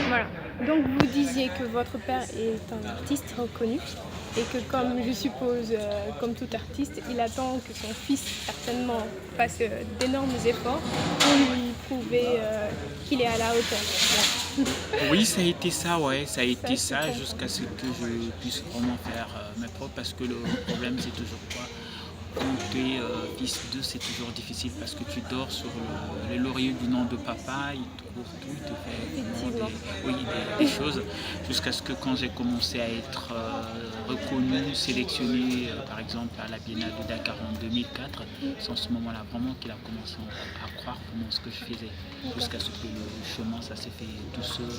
Voilà. Donc vous disiez que votre père est un artiste reconnu et que comme je suppose, comme tout artiste, il attend que son fils certainement fasse d'énormes efforts pour lui prouver qu'il est à la hauteur. Oui, ça a été ça, ouais, ça a Ça, été je ça comprends. jusqu'à ce que je puisse vraiment faire mes preuves parce que le problème c'est toujours quoi? Quand tu es fils d'eux, c'est toujours difficile parce que tu dors sur les lauriers du nom de papa, il te court tout, il te fait vraiment Effectivement. oui, des choses jusqu'à ce que quand j'ai commencé à être reconnu, sélectionné par exemple à la Biennale de Dakar en 2004, c'est en ce moment-là vraiment qu'il a commencé à croire comment ce que je faisais jusqu'à ce que le chemin ça s'est fait tout seul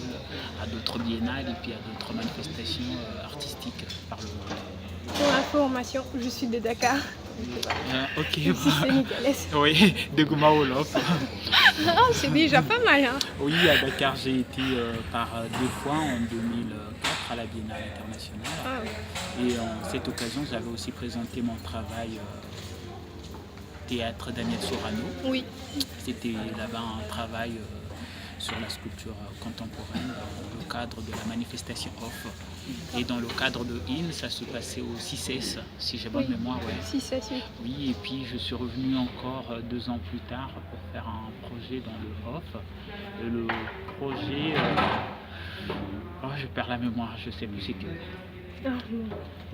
à d'autres biennales et puis à d'autres manifestations artistiques par le monde. Pour information, je suis de Dakar. Ok, Je suis sénégalaise. oui, de Gouma Wolof. Ah, c'est déjà pas mal, hein. Oui, à Dakar, j'ai été par deux fois en 2004 à la Biennale internationale. Ah, Et en cette occasion, j'avais aussi présenté mon travail théâtre Daniel Sorano. oui, C'était là-bas un travail sur la sculpture contemporaine dans le cadre de la manifestation OFF. Et dans le cadre de IN, ça se passait au 6S, si j'ai bonne oui. mémoire, ouais. Si, ça suit. Oui, et puis je suis revenu encore 2 ans plus tard pour faire un projet dans le OFF. Et le projet, oh, je perds la mémoire, je sais plus c'est que. Ah, non.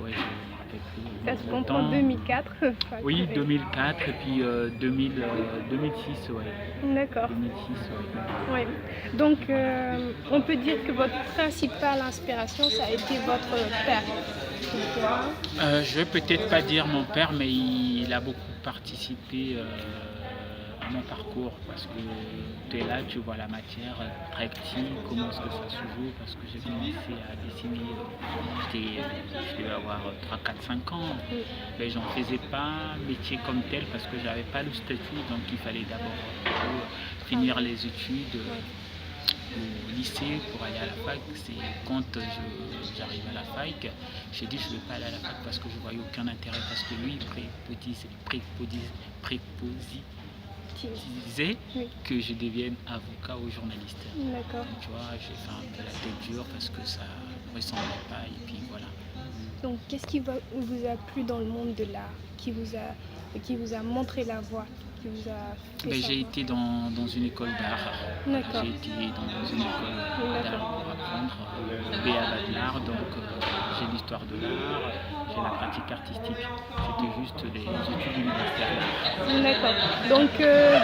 Ouais, je me rappelle plus. Ça se Le comprend temps. 2004. Oui, 2004 et puis 2006, ouais. D'accord. 2006, ouais. Ouais. Donc, on peut dire que votre principale inspiration, ça a été votre père. Je vais peut-être pas dire mon père, mais il a beaucoup participé à mon parcours parce que tu es là, tu vois la matière très petit, comment est-ce que ça se joue, parce que j'ai commencé à dessiner, je devais avoir 3, 4, 5 ans, mais j'en faisais pas métier comme tel parce que j'avais pas le statut, donc il fallait d'abord finir les études au lycée pour aller à la fac. C'est quand j'arrive à la fac, j'ai dit je ne vais pas aller à la fac parce que je voyais aucun intérêt parce que lui préposisait Oui. que je devienne avocat ou journaliste. D'accord. Donc, tu vois, j'ai fait un peu la tête dure parce que ça ne ressemblait pas et puis voilà. Donc, qu'est-ce qui vous a plu dans le monde de l'art, qui vous a montré la voie, qui vous a fait J'ai savoir? été dans une école d'art. D'accord. J'ai été dans une école d'art pour apprendre BA de l'art, donc j'ai l'histoire de l'art, j'ai la pratique artistique. C'était juste des études universitaires d'art. D'accord. Donc,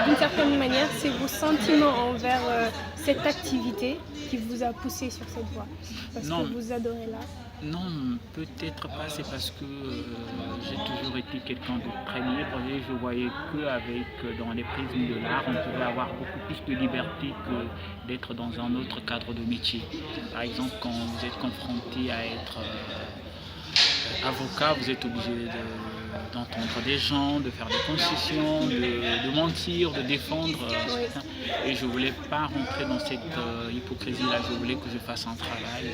d'une certaine manière, c'est vos sentiments envers cette activité qui vous a poussé sur cette voie. Parce Non. que vous adorez l'art. Non, peut-être pas, c'est parce que j'ai toujours été quelqu'un de très libre et je voyais qu'avec, dans les prismes de l'art, on pouvait avoir beaucoup plus de liberté que d'être dans un autre cadre de métier. Par exemple, quand vous êtes confronté à être avocat, vous êtes obligé d'entendre des gens, de faire des concessions, de mentir, de défendre. Et je ne voulais pas rentrer dans cette hypocrisie-là, je voulais que je fasse un travail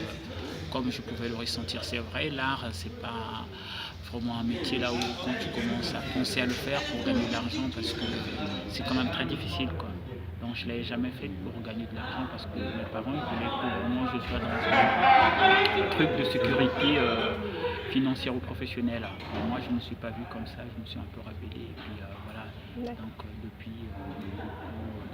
comme je pouvais le ressentir. C'est vrai, l'art, c'est pas vraiment un métier là où quand tu commences à penser à le faire pour gagner de l'argent parce que c'est quand même très difficile, quoi. Donc je ne l'ai jamais fait pour gagner de l'argent parce que mes parents ils voulaient que moi je sois dans un truc de sécurité financière ou professionnelle. Et moi je ne me suis pas vu comme ça, je me suis un peu rebellé et puis voilà. Donc depuis beaucoup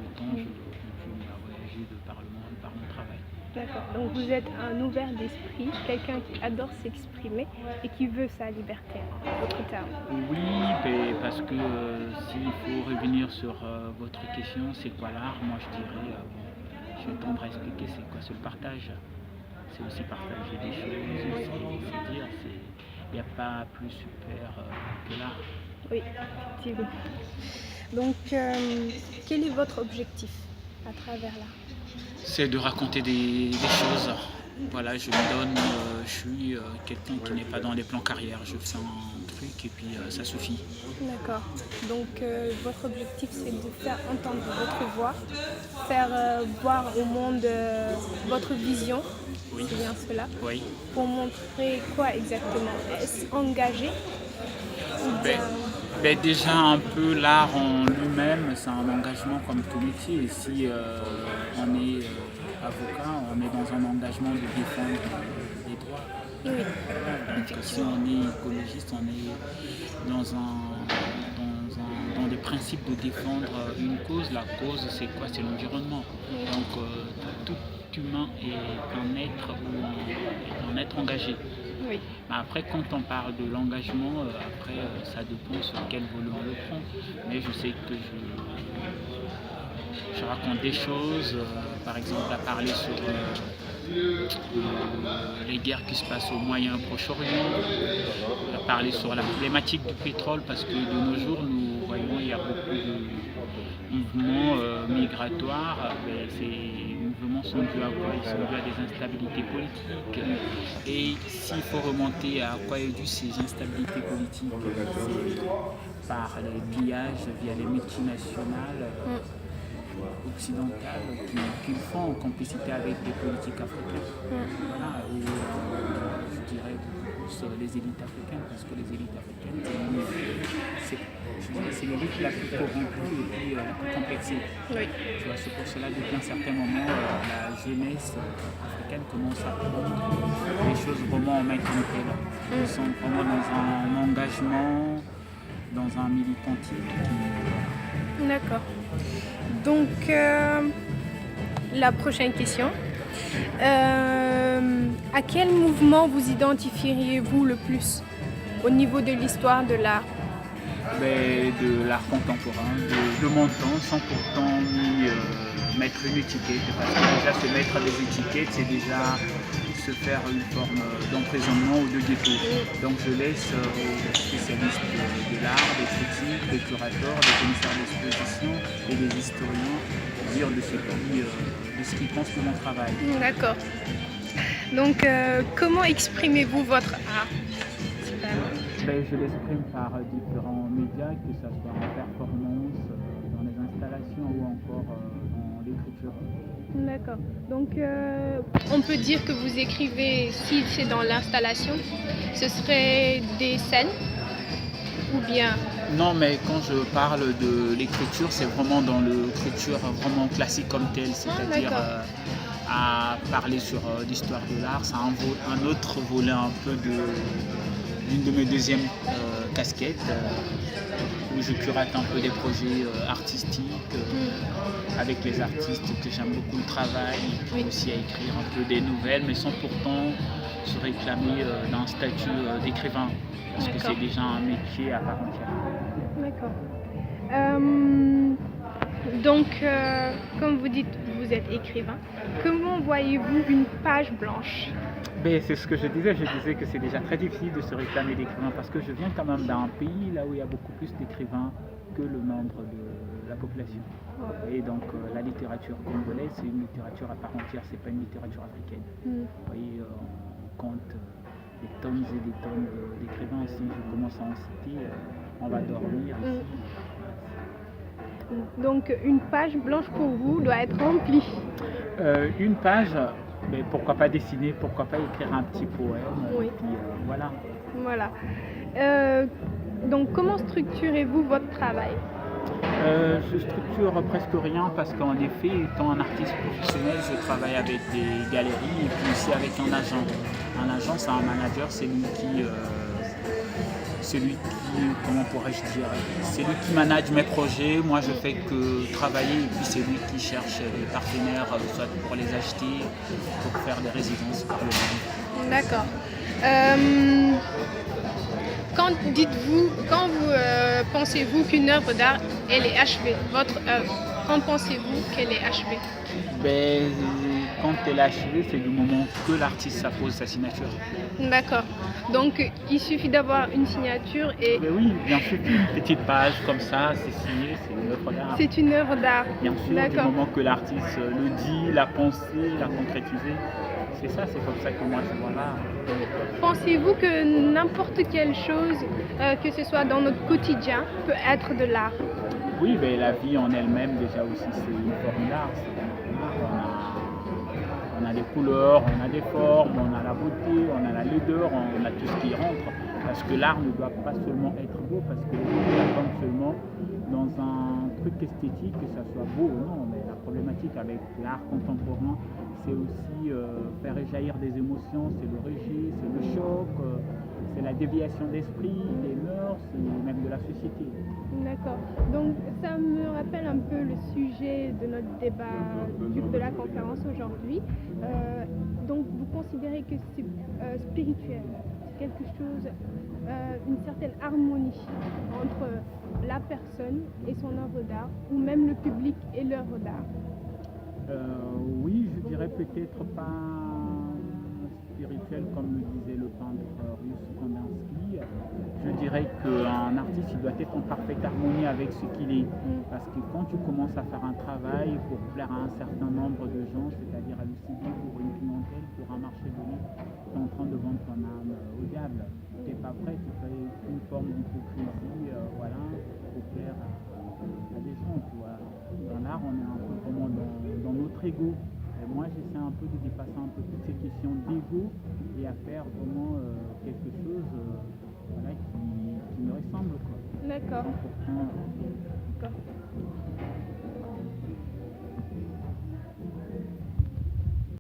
de temps je continue à voyager par le monde, par mon travail. D'accord. Donc vous êtes un ouvert d'esprit, quelqu'un qui adore s'exprimer et qui veut sa liberté, en d'autres termes. Oui, mais parce que s'il faut revenir sur votre question, c'est quoi l'art? Moi je dirais, je vais tendre à expliquer c'est quoi, c'est le partage. C'est aussi partager des choses, c'est dire, il n'y a pas plus super que l'art. Oui, effectivement. Donc, quel est votre objectif à travers l'art? C'est de raconter des choses. Voilà, je me donne, je suis quelqu'un qui n'est pas dans les plans carrière. Je fais un truc et puis ça suffit. D'accord. Donc, votre objectif, c'est de faire entendre votre voix, faire voir au monde votre vision, Oui. c'est bien cela, Oui. pour montrer quoi exactement? Est-ce engagé ou bien... Déjà un peu l'art en lui-même, c'est un engagement comme tout métier. Et si on est avocat, on est dans un engagement de défendre les droits. Oui, Donc si on est écologiste, on est dans des principes de défendre une cause. La cause, c'est quoi? C'est l'environnement. Donc tout humain est un être engagé. oui, Après, quand on parle de l'engagement, ça dépend sur quel volet on le prend. Mais je sais que je raconte des choses, par exemple à parler sur les guerres qui se passent au Moyen Proche-Orient, à parler sur la problématique du pétrole, parce que de nos jours, nous voyons il y a beaucoup de mouvements migratoires. Mais ces mouvements sont dus à quoi? Ils sont dus à des instabilités politiques. Et s'il faut remonter à quoi est dû ces instabilités politiques, c'est par les pillages via les multinationales occidentales qui le font en complicité avec des politiques africaines. Voilà, et je dirais plus les élites africaines, parce que les élites africaines, c'est l'élite la plus corrompue et puis la plus complexée. oui. Tu vois, c'est pour cela depuis un certain moment, la jeunesse africaine commence à prendre les choses vraiment en main tranquille. Ils sont vraiment dans un engagement, dans un militantisme. D'accord. Donc, la prochaine question. À quel mouvement vous identifieriez-vous le plus au niveau de l'histoire de l'art? De l'art contemporain, de mon temps, sans pourtant ni mettre une étiquette. Parce que déjà se mettre des étiquettes, c'est déjà se faire une forme d'emprisonnement ou de ghetto. Donc je laisse aux spécialistes de l'art, des critiques, des curateurs, des commissaires d'exposition et des historiens dire de ce qu'ils pensent de mon travail. D'accord. Donc, comment exprimez-vous votre art? Je l'exprime par différents médias, que ce soit en performance, dans les installations ou encore dans l'écriture. D'accord. Donc, on peut dire que vous écrivez, si c'est dans l'installation, ce serait des scènes ou bien... Non, mais quand je parle de l'écriture, c'est vraiment dans l'écriture vraiment classique comme telle, c'est-à-dire à parler sur l'histoire de l'art. C'est un autre volet un peu d'une de mes deuxièmes casquettes, où je curate un peu des projets artistiques avec les artistes que j'aime beaucoup le travail, et puis aussi à écrire un peu des nouvelles, mais sans pourtant se réclamer d'un statut d'écrivain, parce que c'est déjà un métier à part entière. D'accord. Donc, comme vous dites, vous êtes écrivain. Comment voyez-vous une page blanche? C'est ce que je disais que c'est déjà très difficile de se réclamer d'écrivain, parce que je viens quand même d'un pays là où il y a beaucoup plus d'écrivains que le nombre de la population. Et donc la littérature congolaise, c'est une littérature à part entière, c'est pas une littérature africaine. Vous voyez, on compte des tonnes et des tonnes d'écrivains. Si je commence à en citer, on va dormir ici. Donc une page blanche pour vous doit être remplie. Une page, pourquoi pas dessiner, pourquoi pas écrire un petit poème. Oui. Et puis voilà. Voilà. Donc comment structurez-vous votre travail? Je structure presque rien, parce qu'en effet, étant un artiste professionnel, je travaille avec des galeries et puis aussi avec un agent. Un agent, c'est un manager, c'est lui qui, comment pourrais-je dire, c'est lui qui manage mes projets. Moi, je fais que travailler, et puis c'est lui qui cherche les partenaires, soit pour les acheter, pour faire des résidences par le monde. D'accord. Quand pensez-vous qu'une œuvre d'art elle est achevée, votre œuvre, quand pensez-vous qu'elle est achevée? Quand elle est achevée, c'est du moment que l'artiste appose sa signature. D'accord. Donc il suffit d'avoir une signature et... Oui, bien sûr, une petite page comme ça, c'est signé, c'est une œuvre d'art. C'est une œuvre d'art. Bien sûr, du moment que l'artiste le dit, l'a pensé, l'a concrétisé. C'est ça, c'est comme ça que moi je vois l'art. Pensez-vous que n'importe quelle chose, que ce soit dans notre quotidien, peut être de l'art? Oui, la vie en elle-même déjà aussi c'est une forme d'art. On a des couleurs, on a des formes, on a la beauté, on a la laideur, on a tout ce qui rentre. La Parce que l'art ne doit pas seulement être beau, parce que les gens l'attendent seulement dans un truc esthétique, que ça soit beau ou non. Mais la problématique avec l'art contemporain, c'est aussi faire éjaillir des émotions, c'est le rejet, c'est le choc, c'est la déviation d'esprit, des mœurs et même de la société. D'accord. Donc ça me rappelle un peu le sujet de notre débat de la conférence aujourd'hui. Donc vous considérez que c'est spirituel, c'est quelque chose, une certaine harmonie entre la personne et son œuvre d'art, ou même le public et l'œuvre d'art. Oui, je dirais peut-être pas spirituel comme le disait le peintre russe Kandinsky. Je dirais qu'un artiste il doit être en parfaite harmonie avec ce qu'il est. Parce que quand tu commences à faire un travail pour plaire à un certain nombre de gens, c'est-à-dire à lucider pour une clientèle, pour un marché donné, tu es en train de vendre ton âme au diable. Tu n'es pas prêt, tu fais une forme d'hypocrisie voilà, pour plaire à des gens. Tu vois. Dans l'art, on est un peu vraiment dans notre ego. Et moi, j'essaie un peu de dépasser un peu toutes ces questions d'ego et à faire vraiment quelque chose voilà, qui me ressemble. Quoi. D'accord. D'accord.